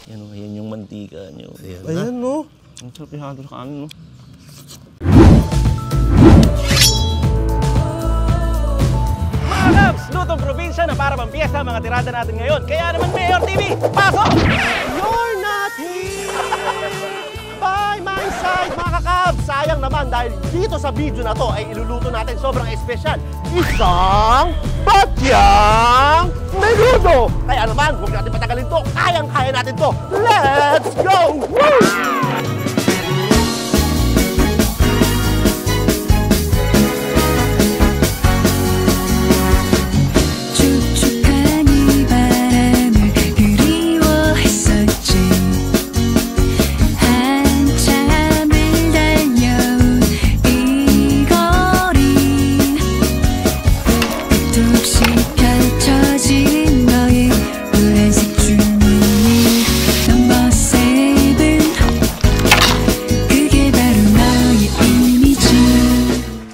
Yan o, yan yung mantika nyo. Ayan, no? Ang sarap ihalo sa kanin, no? Mga Kabs, lutong probinsya na para pang piyesta mga tirada natin ngayon. Kaya naman, Mayor TV, pasok! You're not here by my side, mga Kabs. Sayang naman dahil dito sa video na to ay iluluto natin sobrang espesyal. Isang batyang menudo! Kaya naman, huwag natin patagalin to. Kayang-kaya natin to. Let's go! Woo!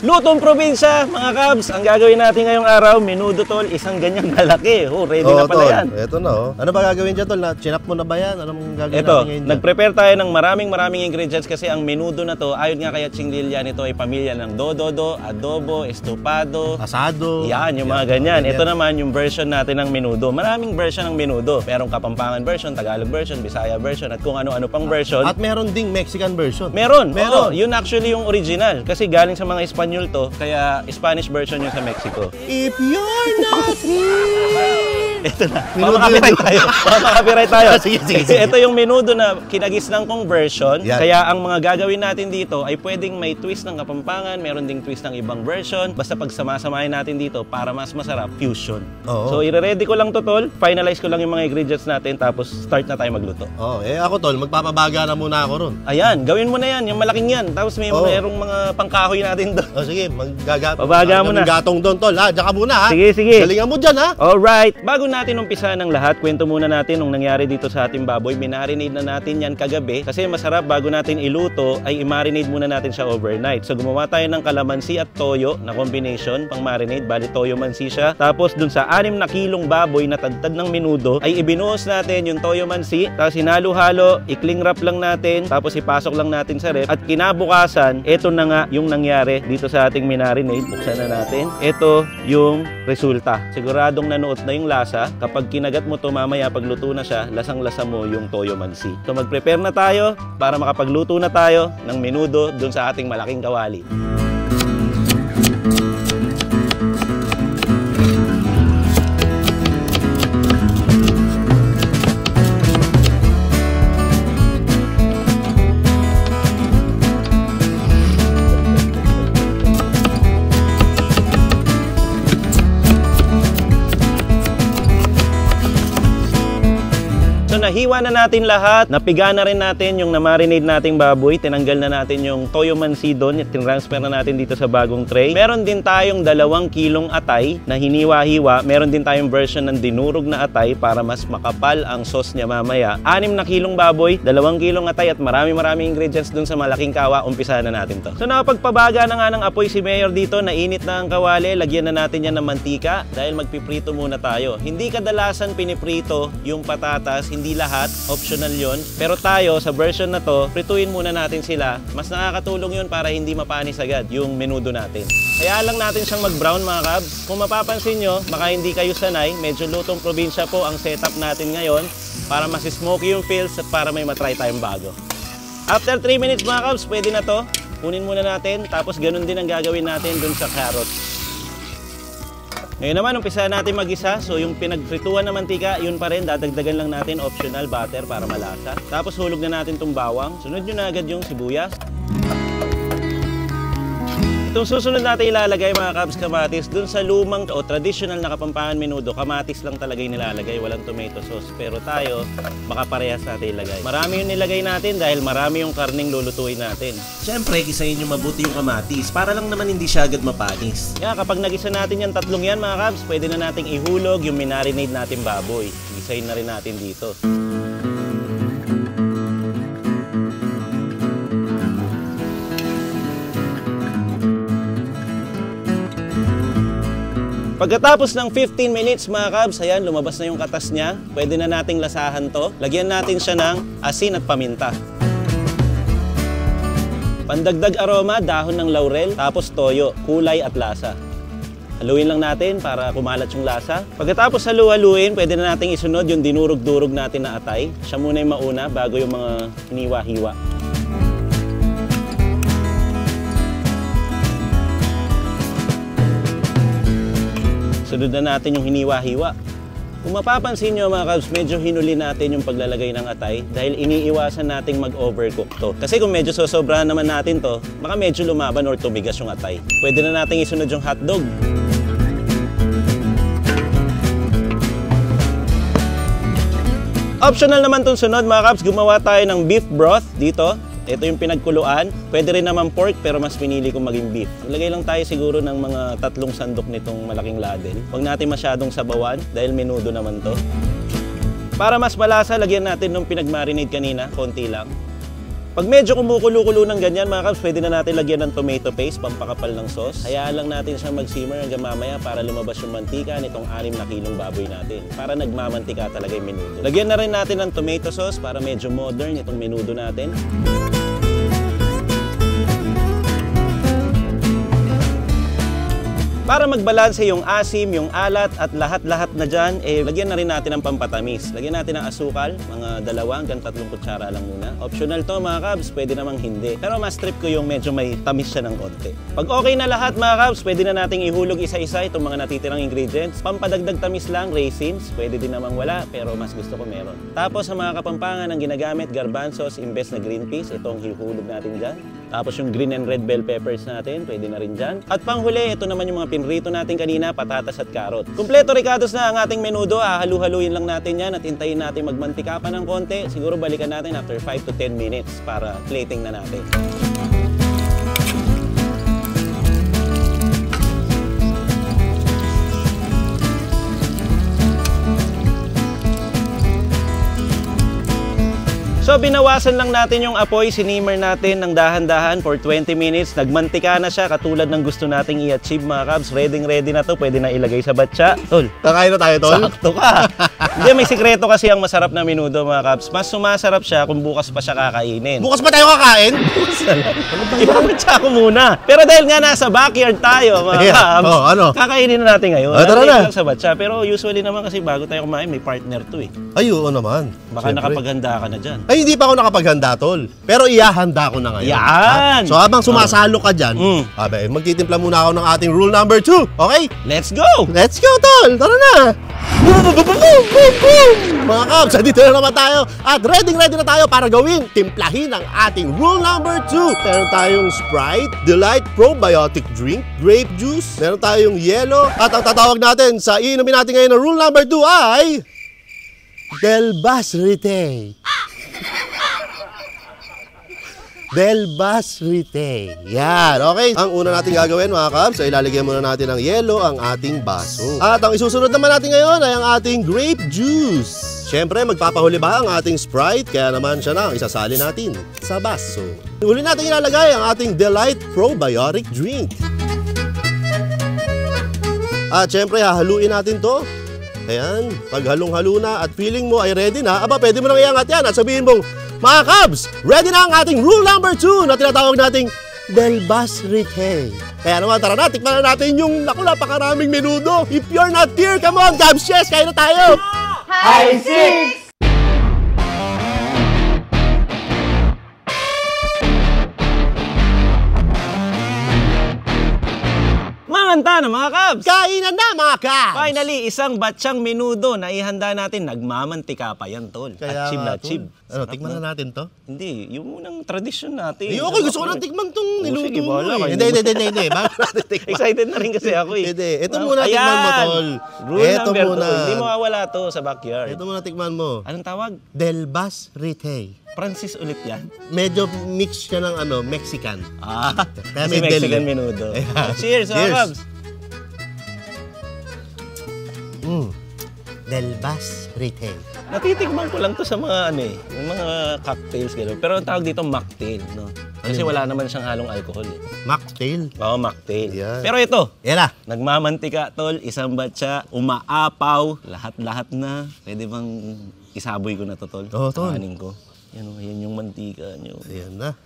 Lutong probinsya, mga Kabs. Ang gagawin natin ngayong araw, menudo tol, isang ganyang malaki. Oh, ready na pala tol. yan. Ito na, oh. Ano ba gagawin dyan, tol? Chinap mo na ba yan? Anong gagawin natin ngayon dyan? Nag-prepare tayo ng maraming ingredients kasi ang menudo na to, ayon nga kay Ching Lilia, nito ay pamilya ng dododo, adobo, estopado, asado. Yan, yung mga ganyan. Ito naman yung version natin ng menudo. Maraming version ng menudo. Merong Kapampangan version, Tagalog version, Bisaya version, at kung ano-ano pang version. At meron ding Mexican version. Meron. Oo, yun actually yung original. Kasi galing sa mga Espanyol to, kaya Spanish version yung sa Mexico. If you're not here. Ito na. Makaka-copyright tayo. Makaka-copyright tayo. Sige. Ito yung menudo na kinagisnan kong version. Yan. Kaya ang mga gagawin natin dito ay pwedeng may twist ng Kapampangan, meron ding twist ng ibang version. Basta pagsama-samahin natin dito para mas masarap, fusion. Oo. So, i-ready ko lang to, tol. Finalize ko lang yung mga ingredients natin, tapos start na tayo magluto. Ako, tol, magpapabaga na muna ako ron. Ayan, gawin mo na yan, yung malaking yan. Tapos merong mga pangkahoy natin doon. Sige, Pabaga mo na. Gatong doon, tol, ha? Diyan ka muna, ha? Sige. Galingan mo dyan, ha? Alright. Bago natin umpisa ng lahat, kwento muna natin nung nangyari dito sa ating baboy. Minarinade na natin yan kagabi. Kasi masarap bago natin iluto, ay i-marinade muna natin siya overnight. So gumawa tayo ng kalamansi at toyo na combination pang marinade. Bali toyo mansi siya. Tapos dun sa 6 na kilong baboy na tadtad ng menudo, ay ibinuhos natin yung toyo mansi. Tapos hinalo-halo, i-cling wrap lang natin. Tapos ipasok lang natin sa ref. At kinabukasan, ito na nga yung nangyari dito sa ating minarinade. Buksan na natin. Ito yung resulta. Siguradong nanuot na yung lasa. Kapag kinagat mo to mamaya pagluto na siya, lasang-lasa mo yung toyo mansi. So mag-prepare na tayo para makapagluto na tayo ng menudo dun sa ating malaking kawali. So nahiwa na natin lahat, napiga na rin natin yung na-marinade nating baboy, tinanggal na natin yung toyo mansi doon, tinransfer na natin dito sa bagong tray. Meron din tayong 2 kilong atay na hiniwa-hiwa, meron din tayong version ng dinurog na atay para mas makapal ang sauce niya mamaya. 6 na kilong baboy, 2 kilong atay at maraming ingredients doon sa malaking kawa, umpisa na natin to. So nakapagpabaga na nga ng apoy si Mayor dito, nainit na ang kawali, lagyan na natin yan ng mantika dahil magpiprito muna tayo. Hindi kadalasan piniprito yung patatas, hindi lahat, optional yon. Pero tayo sa version na to, prituin muna natin sila. Mas nakakatulong yun para hindi mapanis agad yung menudo natin. Kaya lang natin siyang mag-brown, mga Kabs. Kung mapapansin nyo, baka hindi kayo sanay, medyo lutong probinsya po ang setup natin ngayon para mas smoky yung feels at para may matry tayong bago. After 3 minutes, mga Kabs, pwede na to. Kunin muna natin, tapos ganun din ang gagawin natin dun sa carrots. Ngayon naman, umpisa natin mag-isa. So yung pinagprituan na mantika, yun pa rin. Dadagdagan lang natin optional butter para malasa. Tapos hulog na natin itong bawang. Sunod nyo na agad yung sibuyas. Itong susunod natin ilalagay, mga Kabs, kamatis. Dun sa lumang o traditional na Kapampangan menudo, kamatis lang talaga yung nilalagay. Walang tomato sauce. Pero tayo, baka parehas natin ilagay. Marami yung nilagay natin dahil marami yung karning lulutuin natin. Siyempre, gisahin nyo mabuti yung kamatis para lang naman hindi siya agad mapanis. Kaya kapag nagisa natin yung tatlong yan, mga Kabs, pwede na nating ihulog yung minarinade natin baboy. Gisahin na rin natin dito. Pagkatapos ng 15 minutes mga kabs, ayan, lumabas na yung katas niya. Pwede na nating lasahan to. Lagyan natin siya ng asin at paminta. Pandagdag aroma, dahon ng laurel, tapos toyo, kulay at lasa. Haluin lang natin para kumalat yung lasa. Pagkatapos halu-haluin, pwede na nating isunod yung dinurog-durog natin na atay. Siya muna yung mauna bago yung mga hiniwa-hiwa. Sunod na natin yung hiniwa-hiwa. Kung mapapansin nyo mga kabs, medyo hinuli natin yung paglalagay ng atay dahil iniiwasan nating mag-overcook to. Kasi kung medyo sosobrahan naman natin to, baka medyo lumaban or tumigas yung atay. Pwede na nating isunod yung hotdog. Optional naman itong sunod mga kabs, gumawa tayo ng beef broth dito. Ito yung pinagkuluan. Pwede rin naman pork pero mas pinili kong maging beef. Maglagay lang tayo siguro ng mga 3 sandok nitong malaking ladle. Huwag natin masyadong sabawan dahil menudo naman to. Para mas malasa, lagyan natin nung pinag-marinate kanina, konti lang. Pag medyo kumukulo-kulo ng ganyan mga kabs, pwede na natin lagyan ng tomato paste, pampakapal ng sauce. Hayaan lang natin siyang mag-simmer hanggang mamaya para lumabas yung mantika nitong 6 na kilong baboy natin. Para nagmamantika talaga yung menudo. Lagyan na rin natin ng tomato sauce para medyo modern itong menudo natin. Para magbalanse yung asim, yung alat at lahat-lahat na dyan, lagyan na rin natin ng pampatamis. Lagyan natin ng asukal, mga 2 hanggang 3 kutsara lang muna. Optional to mga kabs, pwede namang hindi. Pero mas trip ko yung medyo may tamis siya ng konti. Pag okay na lahat mga kabs, pwede na nating ihulog isa-isa itong mga natitirang ingredients. Pampadagdag tamis lang, raisins, pwede din namang wala, pero mas gusto ko meron. Tapos sa mga kapampangan ang ginagamit, garbanzos, imbes na green peas, itong hihuhulog natin dyan. Tapos yung green and red bell peppers natin, pwede na rin dyan. At panghuli, ito naman yung mga pinrito natin kanina, patatas at carrot. Kumpleto ricados na ang ating menudo, halu-haluin lang natin yan at hintayin natin magmantika pa ng konti. Siguro balikan natin after 5 to 10 minutes para plating na natin. So binawasan lang natin yung apoy, sinimmer natin ng dahan-dahan for 20 minutes. Nagmantika na siya katulad ng gusto nating i-achieve mga kabs. Ready na to, pwede na ilagay sa batsa. Tol, Kakain na tayo, tol? sakto ka. Hindi, may sikreto kasi ang masarap na menudo mga kabs. Mas sumasarap siya kung bukas pa siya kakainin. Bukas pa tayo kakain? Ipabatsa ko muna. Pero dahil nga nasa backyard tayo mga kabs, kakainin na natin ngayon. Tara na. Lang sa batsa. Pero usually naman kasi bago tayo kumain, may partner to eh. Ay, oo naman. Baka nakapaghanda ka na dyan. Ay, hindi pa ako nakapaghanda, tol. Pero ihahanda ko na ngayon. Yan! So habang sumasalo ka dyan, magtitimpla muna ako ng ating rule number 2. Okay? Let's go! Let's go, tol! Tara na! Mga kabs, dito na naman tayo. At ready na tayo para gawin, timplahin ang ating rule number 2. Meron tayong Sprite, Delight Probiotic Drink, Grape Juice, meron tayong yellow. At ang tatawag natin sa iinumin natin ngayon na rule number 2 ay Del Basrite. Del Basrite. Yan, okay. Ang una natin gagawin mga kabs ay ilalagyan muna natin ng yelo ang ating baso. At ang isusunod naman natin ngayon ay ang ating grape juice. Siyempre, magpapahuli ba ang ating Sprite? Kaya naman siya na ang isasali natin sa baso. Huli natin ilalagay ang ating Delight Probiotic Drink. At siyempre, hahaluin natin to. Ayan, pag halong-halo na at feeling mo ay ready na, aba, pwede mo nang iangat yan at sabihin mong, mga kabs, ready na ang ating rule number 2 na tinatawag nating Del Basrite. Kaya naman, tara na, tikman na natin yung napakaraming menudo. If you're not here, come on, kabs, yes, kain na tayo! High six! Manganta na mga kabs! Kainan na mga kabs! Finally, isang batsyang menudo na ihanda natin. Nagmamantika pa yan, tol. Achieve na achieve. Ano, tikman na natin to? Hindi, yung unang tradisyon natin. Ay, okay, gusto ko na tikman tong niluto sige, mo bahala ka. eh. Hindi. Bago natin tikman. Excited na rin kasi ako eh. Hindi, ito muna tikman mo, tol. Rule Ito number muna. 2. Hindi mawawala to sa backyard. Ito muna tikman mo. Anong tawag? Del Basrite. Francis ulit yan. Medyo mix siya ng Mexican. Kaya may Mexican del. menudo. Ayan. Cheers, mga kabs! Del Basrite. Natitikman ko lang to sa mga yung mga cocktails gano'n. Pero ang tawag dito mocktail, no. Kasi wala naman siyang halong alcohol eh. Mocktail. Oo, mocktail. Yan. Pero ito, Yan na. nagmamantika, tol, isang batsa, umaapaw, lahat-lahat na. Pwede bang isaboy ko na to, tol? Oo, tol. Kanin ko. Yan o, yan yung mantika nyo. Ayan na.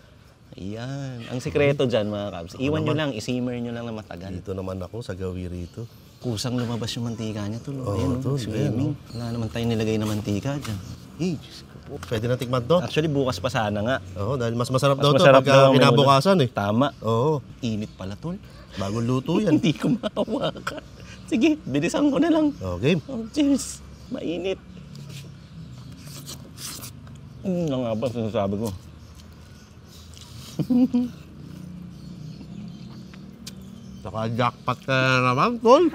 Ayan. Ang sikreto dyan, mga kabs, iwan nyo lang, isimmer nyo lang na matagal. Dito naman ako sa gawi rito. Kusang lumabas yung mantika niya, tol. Oo, Ayan, tol. swimming. Wala naman tayong nilagay na mantika dyan. Eh, Diyos ko po. Pwede na tikman to? Actually, bukas pa sana nga. Oo, dahil mas masarap Mas daw to masarap pagka daw ang kinabukasan eh. Tama. Oo. Init pala, tol. Bagong luto yan. Hindi ko mahawakan. Sige, bilisan ko na lang. Oh, game. Oh, cheers. Mainit. Ano nga ba sinasabi ko? Naka-jackpot ka na naman, tol.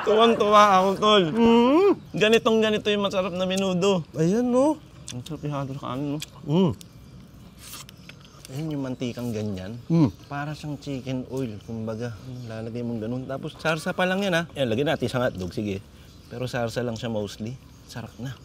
Tuwang-tuwa ako, tol. Ganito yung masarap na menudo. Ayan, no. Ang sarap ihalo sa kanin, no? Ayun yung mantikang ganyan. Para siyang chicken oil, kumbaga. Lalagay mong ganun. Tapos sarsa pa lang yan, ha? Yan, lagyan natin isang hotdog, sige. Pero sarsa lang siya mostly. Sarap na.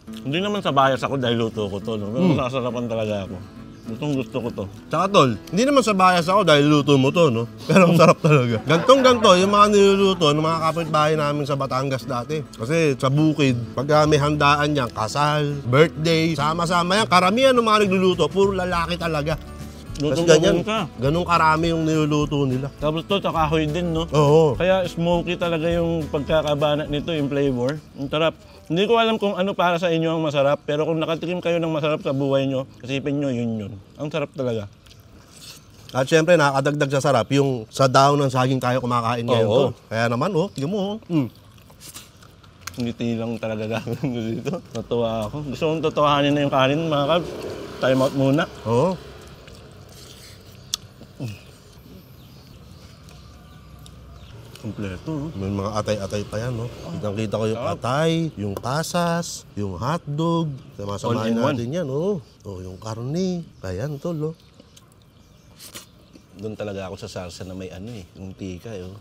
Hindi naman sa bias ako dahil luto ko to, no? Pero sasarapan talaga ako. Gusto ko to. Tsaka, tol, hindi naman sa bias ako dahil luto mo to, no? Pero ang sarap talaga. Gantong-ganto, yung mga niluluto ng mga kapitbahay namin sa Batangas dati. Kasi sa bukid, pag may handaan yan, kasal, birthday, sama-sama yan. Karamihan ng mga nagluluto, puro lalaki talaga. Tapos ganyan, ganun karami yung niluluto nila. Tapos to, kahoy din, no? Oo. Kaya smoky talaga yung pagkakabanat nito, yung flavor. Ang sarap. Hindi ko alam kung ano para sa inyo ang masarap, pero kung nakatikim kayo ng masarap sa buhay nyo, isipin nyo yun. Ang sarap talaga. At syempre, nakakadagdag sa sarap yung sa daon ng saging tayo kumakain ngayon Oo. to. Kaya naman, tignan mo, Ngiti lang talaga gagawin ko dito. Natuwa ako. Gusto kong totohanin na yung kanin, mga kabs. Time out muna. Oo. Kompleto, no? May mga atay-atay pa yan, no? Kitang-kita ko yung atay, yung pasas, yung hotdog. Sama-samahin All in one. natin yan, oh. Oh, yung karne. Ayan, tol, oh. Doon talaga ako sa sarsa na may yung tika, oh.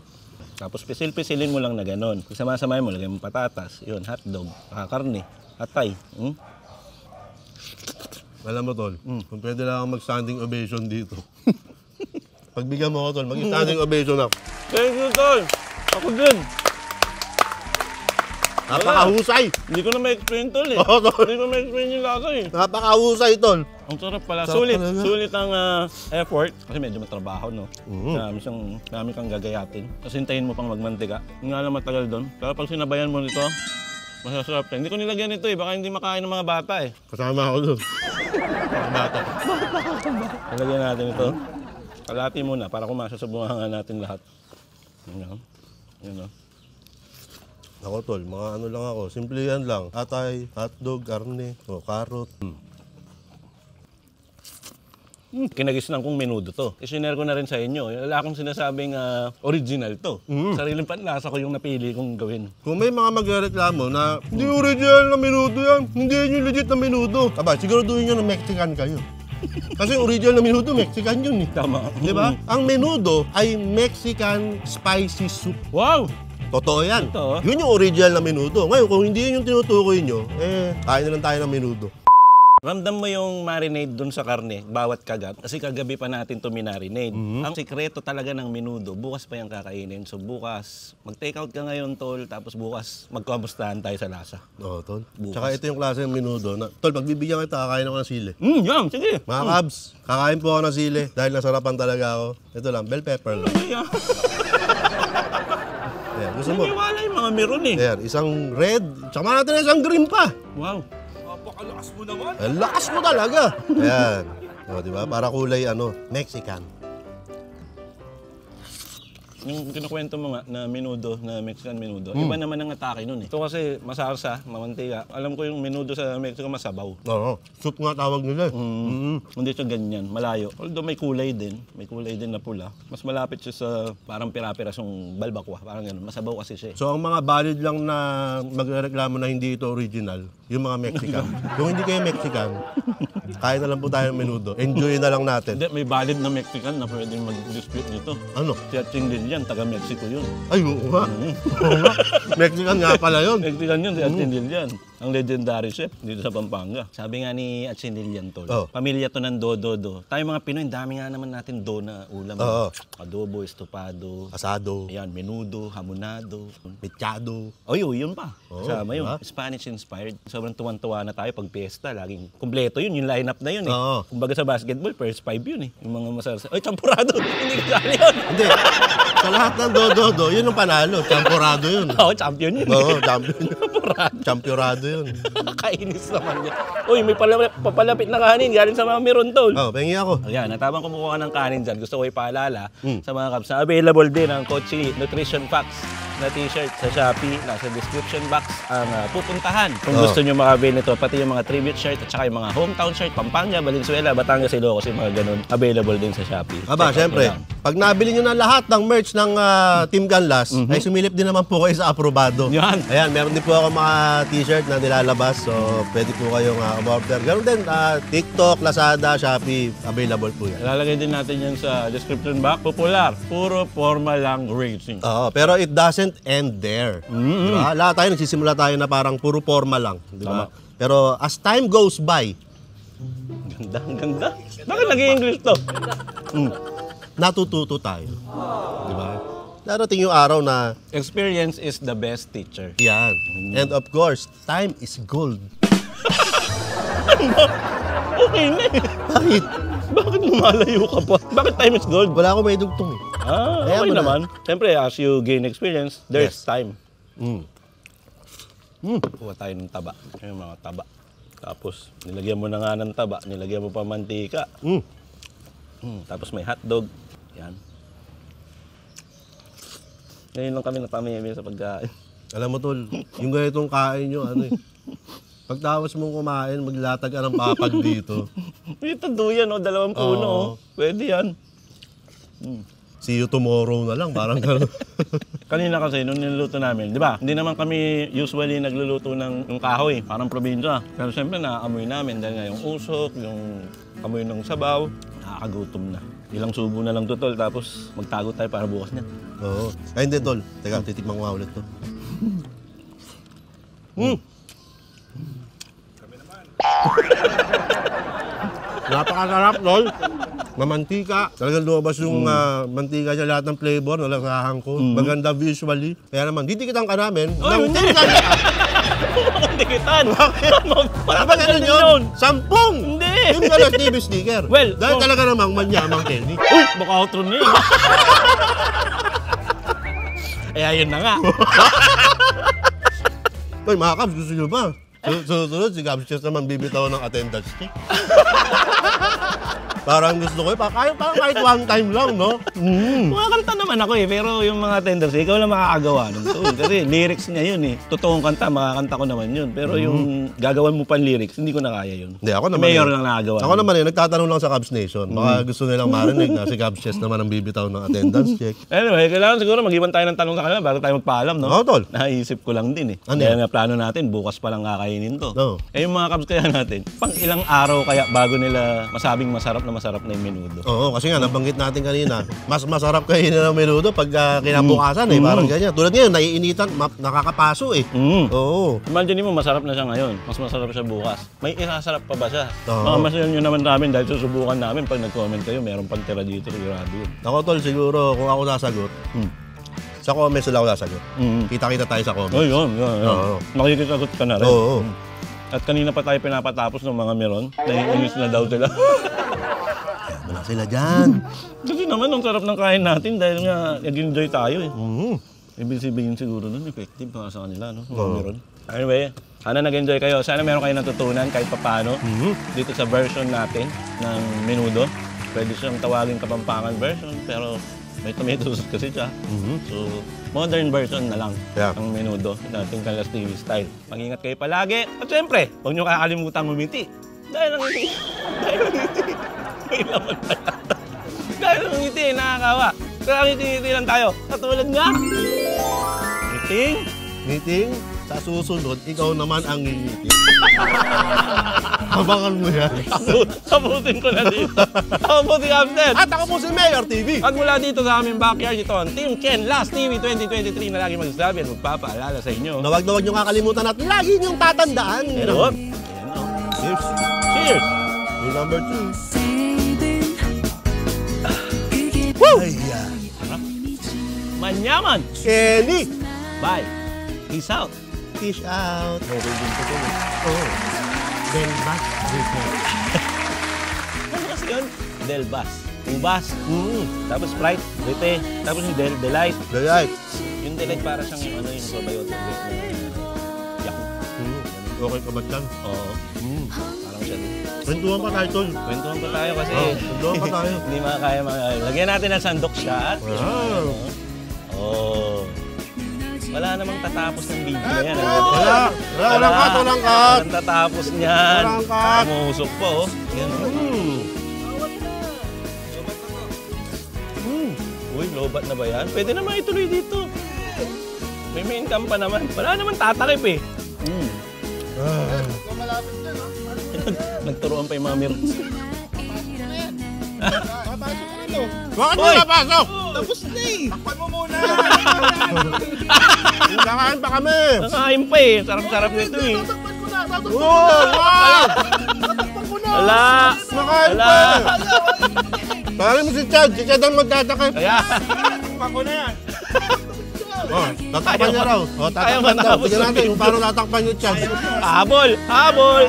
Tapos pisil-pisilin mo lang na gano'n. Isama-samahin mo, lagay mo patatas, yun, hotdog, karne, atay. Alam mo, tol, kung pwede lang ako mag-standing ovation dito. Pagbigyan mo ko, tol, mag-standing ovation ako. Thank you, tol! Ako din! Napakahusay! Hindi ko na ma-explain, tol, eh. Oo, tol. Hindi ko ma-explain yung lasa, eh. Napakahusay, tol. Ang sarap pala. Sarap Sulit. talaga. Sulit ang effort. Kasi medyo matrabaho, no? Dami kang gagayatin. Tapos hintayin mo pang magmantika. Yung nga lang matagal doon. Pero pag sinabayan mo nito, masasarap yan. Hindi ko nilagyan ito, eh. Baka hindi makain ng mga bata, eh. Kasama ako doon. Mga bata. Nilagyan natin ito. Kalati muna para kumasa sa bunganga natin lahat. Yan, yun, no? Ako, tol, mga ano lang ako. Simple yan lang. Atay, hotdog, karne, karot. Kinagisnan kong menudo to. Isinare ko na rin sa inyo. Wala akong sinasabing original to. Sariling panlasa ko yung napili kong gawin. Kung may mga magreklamo na hindi original na menudo yan, hindi yun yung legit na menudo. Aba, siguraduhin nyo na Mexican kayo. Kasi original na menudo, Mexican yun eh. Tama. Di ba? Ang menudo ay Mexican spicy soup. Wow! Totoo yan. Totoo. Yun yung original na menudo. Ngayon, kung hindi yun yung tinutukoy nyo, kain na lang tayo ng menudo. Ramdam mo yung marinade dun sa karne, bawat kagat. Kasi kagabi pa natin to minarinade. Ang sikreto talaga ng menudo, bukas pa yung kakainin. So bukas, mag-take out ka ngayon, tol. Tapos bukas, magkamustahan tayo sa lasa. Oo, tol. Bukas. Tsaka ito yung klase ng menudo. Na, tol, pagbibigyan kita, kakain ako ng sili. Yan, sige. Mga kabs, kakain po ako ng sili dahil nasarapan talaga ako. Ito lang, bell pepper lang. Ayan. Ayan, gusto mo? Naniwala yung mga meron eh. Ayan, isang red, tsaka natin isang green pa. Wow. Ang lakas mo talaga. Ayan. O, diba? Para kulay, Mexican. Yung kinukwento mo nga na menudo, na Mexican menudo, iba naman ang atake nun eh. Ito kasi masarsa, mamantika. Alam ko yung menudo sa Mexico masabaw. Oo, soup nga tawag nila. Hindi siya ganyan, malayo. Although may kulay din na pula. Mas malapit siya sa parang pira-pirasong balbakwa, parang gano'n. Masabaw kasi siya eh. So, ang mga valid lang na magreklamo na hindi ito original, yung mga Mexican. Kung hindi kayo Mexican, kaya na lang po tayo ng menudo. Enjoy na lang natin. Hindi, may valid na Mexican na pwedeng mag-dispute dito. Ano? Si Atsing Lilian, taga Mexico yun. Ay, oo nga. Oo nga. Mexican nga pala yun. Mexican yun, si Atsing Lilian. Ang legendary chef dito sa Pampanga. Sabi nga ni Atsing Lilian, tol, pamilya to ng do. Tayo mga Pinoy, dami nga naman natin do na ulam. Adobo, estopado, asado, ayan, menudo, hamonado, mechado. Oy, yun pa. Kasama yun. Spanish-inspired. Sobrang tuwan-tuwa na tayo pag piyesta. Laging kumpleto yun, yung lineup na yun eh. Kumbaga sa basketball, first 5 yun eh. Yung mga masarap. Ay, champurado! Hindi kasali yun! Hindi. Sa lahat ng do, yun ang panalo. Champurado yun. Oo, champion yun. Oo, champion. Champurado yun. Kainis naman yan. Uy, may papalapit na kanin. Galing sa mga meron tol. Pengi ako. Ayan, natabang kumukuha ng kanin dyan. Gusto ko ipaalala sa mga kaps na available din ang Kochi Nutrition Facts na t-shirt sa Shopee. Nasa description box ang pupuntahan. Kung gusto nyo maka-avail nito, pati yung mga tribute shirt at saka yung mga hometown shirt, Pampanga, Valenzuela, Batangas, Ilocos, yung mga ganun, available din sa Shopee. Siyempre, pag nabili nyo na lahat ng merch ng Team Canlas, ay sumilip din naman po kayo sa aprobado. Yan. Ayan, meron din po ako mga t-shirt na nilalabas, so pwede po kayong umorder. Ganun din, TikTok, Lazada, Shopee, available po yan. Ilalagay din natin yan sa description box. Popular, puro formal lang racing. Pero it doesn't end there. Diba? Lahat tayo, nagsisimula tayo na parang puro formal lang. Diba? Pero as time goes by, ang ganda. Bakit naging English to? natututo tayo. Diba? Darating yung araw na Experience is the best teacher. yan. And of course, time is gold. Okay na eh. Bakit? Bakit lumalayo ka pa? Bakit time is gold? Wala akong may dugtong eh. Okay Ayan mo naman. Siyempre, as you gain experience, there's Yes. time. Kuha tayo ng taba. Yung mga taba. Tapos, nilagyan mo na nga ng taba. Nilagyan mo pa mantika. Tapos may hotdog. Yan. Ngayon lang kami napamiyami sa pagkain. Alam mo tol, yung ganitong kain nyo, ano eh. Pagtapos mong kumain, maglatag ka ng papag dito. Ito duyan, 2 puno. Oh. Pwede yan. See you tomorrow na lang, parang gano'n. Kanina kasi, nung niluluto namin, di ba? Hindi naman kami usually nagluluto ng yung kahoy, parang probinsya. Pero siyempre, naaamoy namin dahil nga yung usok, yung amoy ng sabaw, nakakagutom na. Ilang subo na lang to, tol, tapos magtago tayo para bukas niya. Oo. Ay, hindi tol. Teka, titikman ko nga ulit to. Napakasarap, tol. Mamantika. Talagang lumabas yung mantika niya, lahat ng flavor, nalasahan ko. Maganda visually. Kaya naman, didikitan ka namin. Ay, hindi! Dikitan! Dapat ganun yun? 10! Hindi! Yung gano'n TV sticker. Well, dahil talaga namang manyamang Kenny. Uy! Baka outro na yun. Ayun na nga. Uy, mga Kabs, gusto nyo ba? Sunod, si Kabs Chess naman bibitaw ng attendance check. Parang gusto ko, parang kahit one time lang, no? Kumakanta naman ako eh, pero yung mga tenders, ikaw lang makakagawa nun. Kasi lyrics niya yun eh. Totoong kanta, makakanta ko naman yun. Pero yung gagawan mo pa lyrics, hindi ko na kaya yun. Hindi, ako naman. Mayor lang nakagawa. Ako naman eh, nagtatanong lang sa Kabs Nation. Baka gusto nilang marinig na si Kabs Chess naman ang bibitaw ng attendance check. Anyway, kailangan siguro mag-iwan tayo ng tanong sa kanila bago tayo magpaalam, no? Oo, tol. Naisip ko lang din eh. Ano Dahil yan? nga plano natin, bukas pa lang kakainin to. Oo. Eh yung mga Kabs kaya natin, pang ilang araw kaya bago nila masabing masarap na yung menudo. Oo, kasi nga nabanggit natin kanina, mas masarap kainin ng menudo pag kinabukasan eh, parang ganyan. Tulad ngayon, naiinitan, nakakapaso eh. Oo. Imagine mo, masarap na siya ngayon, mas masarap siya bukas. May isasarap pa ba siya? Oo. Makamasyan nyo naman namin dahil susubukan namin pag nag-comment kayo, meron pang tira dito, sigurado yun. Ako tol, siguro kung ako sasagot, sa comments lang ako sasagot. Kita-kita tayo sa comments. Oh, yun. Oo. Makikisagot ka na rin. Oo. At kanina pa tayo pinapatapos ng mga meron, naiinis na daw sila. Wala sila dyan. Kasi naman, ang sarap ng kain natin dahil nga nag-enjoy tayo eh. Ibig sabihin siguro nun, effective para sa kanila, no? Meron. Anyway, sana nag-enjoy kayo. Sana meron kayo natutunan kahit papaano dito sa version natin ng menudo. Pwede siyang tawagin Kapampangan version, pero may tomato sauce kasi siya. So, modern version na lang ang menudo nating Canlas TV style. Mag-ingat kayo palagi. At syempre, huwag nyo kakalimutan ngumiti. Dahil ang ngiti. May laman pala. Dahil ang ngiti, nakakawa. Kaya ngiti-ngiti lang tayo. Katulad nga. Meeting. Sa susunod, ikaw naman ang ngingiti. Abangan mo yan. Sabutin ko na dito. Ako po si Captain. At ako po si Mayor TV. At mula dito sa aming backyard, ito ang Team Ken Last TV 2023 na lagi magsasabi at magpapaalala sa inyo. Na wag nyo kakalimutan at lagi nyong tatandaan. Pero, Cheers. cheers! Rule number 2. Manyaman! Kenny! Bye! Peace out! Fish out. Meron din ko din. Oh. Delbas. Ano kasi yun? Delbas. Ubas. Tapos Sprite. Rite. Tapos yung Delight. Delight. Yung Delight para siyang yung ano yung probiotic na Yakult. Okay ka ba dyan? Oo. Parang siya din. Kwentuhan pa tayo, Tol. Kwentuhan pa tayo kasi Kwentuhan pa tayo. hindi makakaya lagyan natin ng sandok shot. Wow. Oh. Wala namang tatapos ng video na yan. Walang cut. Walang tatapos niyan. Walang cut. Umusok po. Oh. Yan. Uy, lobat na ba yan? Pwede naman ituloy dito. May main cam pa naman. Wala naman tatakip eh. Nagturuan pa yung mga mirrors. Bakit mo napasok? Tapos na eh. Takpan mo muna. Kakain pa kami. Nakain pa eh. Sarap-sarap nito eh. Tatakpan ko na. Wow! Tatakpan ko na. Wala. Nakain pa eh. Tawagin mo si Chad. Si Chad ang magtatakip. Kaya. Tatakpan ko na yan. Oh, tatakpan niya raw. Oh, Ayaw tatakpan daw. matapos. Tignan natin kung paano tatakpan yung Chad. Habol! Habol!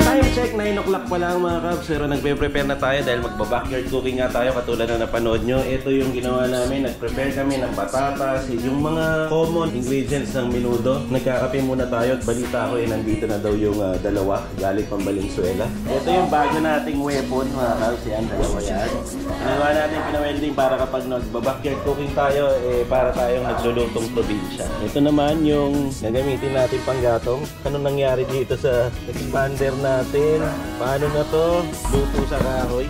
Time check, 9 o'clock pa lang mga kabs. Pero nagpe-prepare na tayo dahil magba-backyard cooking nga tayo katulad na napanood nyo. Ito yung ginawa namin. Nag-prepare kami ng patatas, yung mga common ingredients ng menudo. Nagkakape muna tayo at balita ko nandito na daw yung dalawa galing pang Valenzuela. Ito yung bago nating weapon mga kabs. Yan, dalawa yan. Ginawa natin pinawelding para kapag nagba-backyard cooking tayo, para tayong naglulutong probinsya. Ito naman yung nagamitin natin panggatong. Ano nangyari dito sa expander natin? Paano na to? Luto sa kahoy.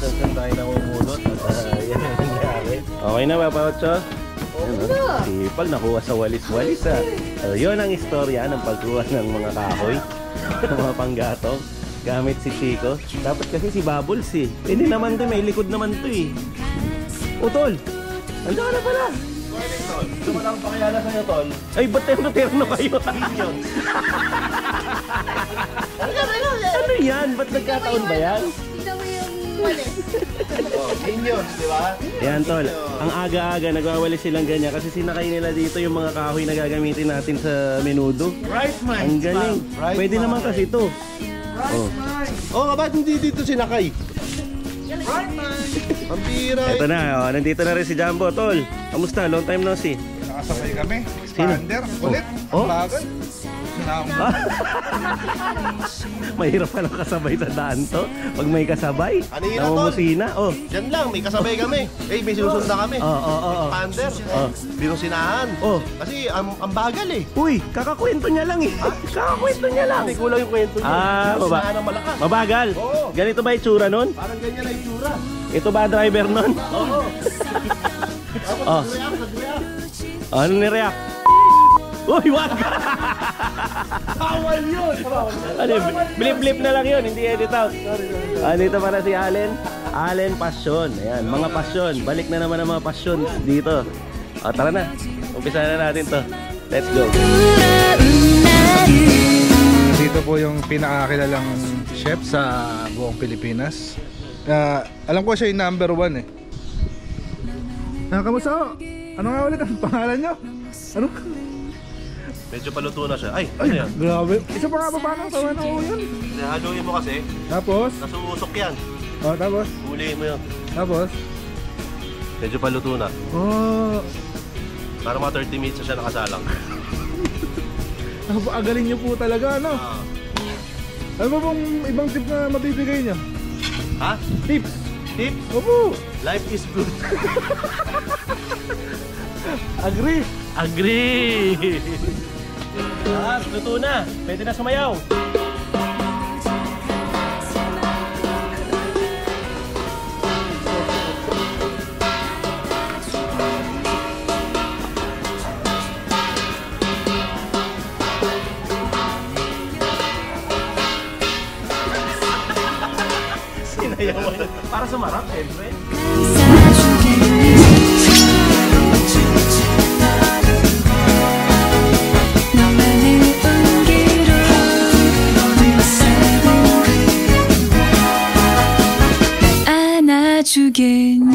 Saan tayo namumulot? At yan ang nangyari. Okay na ba, Paocho? Sipag, nakuha sa walis-walis ha. Yun ang istorya ng pagkuha ng mga kahoy. Ng mga panggatong. Gamit si Chico. Dapat kasi si Bubbles eh. Hindi naman to, may likod naman to eh. Tol! Andiyan ka na pala! Gusto mo lang pakilala sa'yo, Tol? Ay, ba't terno kayo? Ano yan? Ba't nagkataon ba yan? Tignan mo yung walis. Minions, di ba? Yan, Tol. Ang aga-aga, nagwawalis silang ganyan kasi sinakay nila dito yung mga kahoy na gagamitin natin sa menudo. Right, man. Ang galing. Right, Pwede man. naman kasi ito. Oh, ba't hindi dito sinakay? Right, man. Ang bira eh. Ito na, nandito na rin si Jumbo. Tol, kamusta? Long time no see. Nakasabay kami. Sino? Expander. Ulit. Oh? Ang bagal. Sinama. Mahirap palang kasabay sa daan to. Pag may kasabay, Kanina, namumusina. Oh. Diyan lang, may kasabay kami. May sinusundan kami. Oo. Expander. Oh. Binusinahan. Oh. Kasi ang bagal eh. Uy, kakakwento niya lang eh. Kakakwento niya lang. Hindi kulang yung kwento niya. Binusinahan ng malakas. Mabagal. Oo. Ganito ba itsura nun? Parang ganyan na itsura. Ito ba driver nun? Oo. Oh. Nag-react. Ano ni-react? Uy, wag! Bawal yun. Ano, blip-blip na lang yun, hindi edit out. Dito para si Allen. Allen Passion. Ayan, mga passion. Balik na naman ang mga passion dito. Tara na. Umpisa na natin to. Let's go. Dito po yung pinakakilalang chef sa buong Pilipinas. Alam ko siya yung number 1 eh. Kamusta? Ano nga ulit ang pangalan nyo? Ano? Medyo paluto na siya. Ay, ano yan? Grabe. Isa pa nga ba paano? Tawa na ko yun. Haluin mo kasi. Tapos? Nasuusok yan. Oh, tapos? Huliin mo yun. Tapos? Medyo paluto na. Oh. Para mga 30 minutes na siya nakasalang. Napakagaling nyo po talaga, ano? Ano ba pong ibang tip na mabibigay nyo? Ha? Tips? Tips? Opo! Life is good. Agree! Agree! Luto na. Pwede na sumayaw. Para sumarap, syempre. 안아주겠니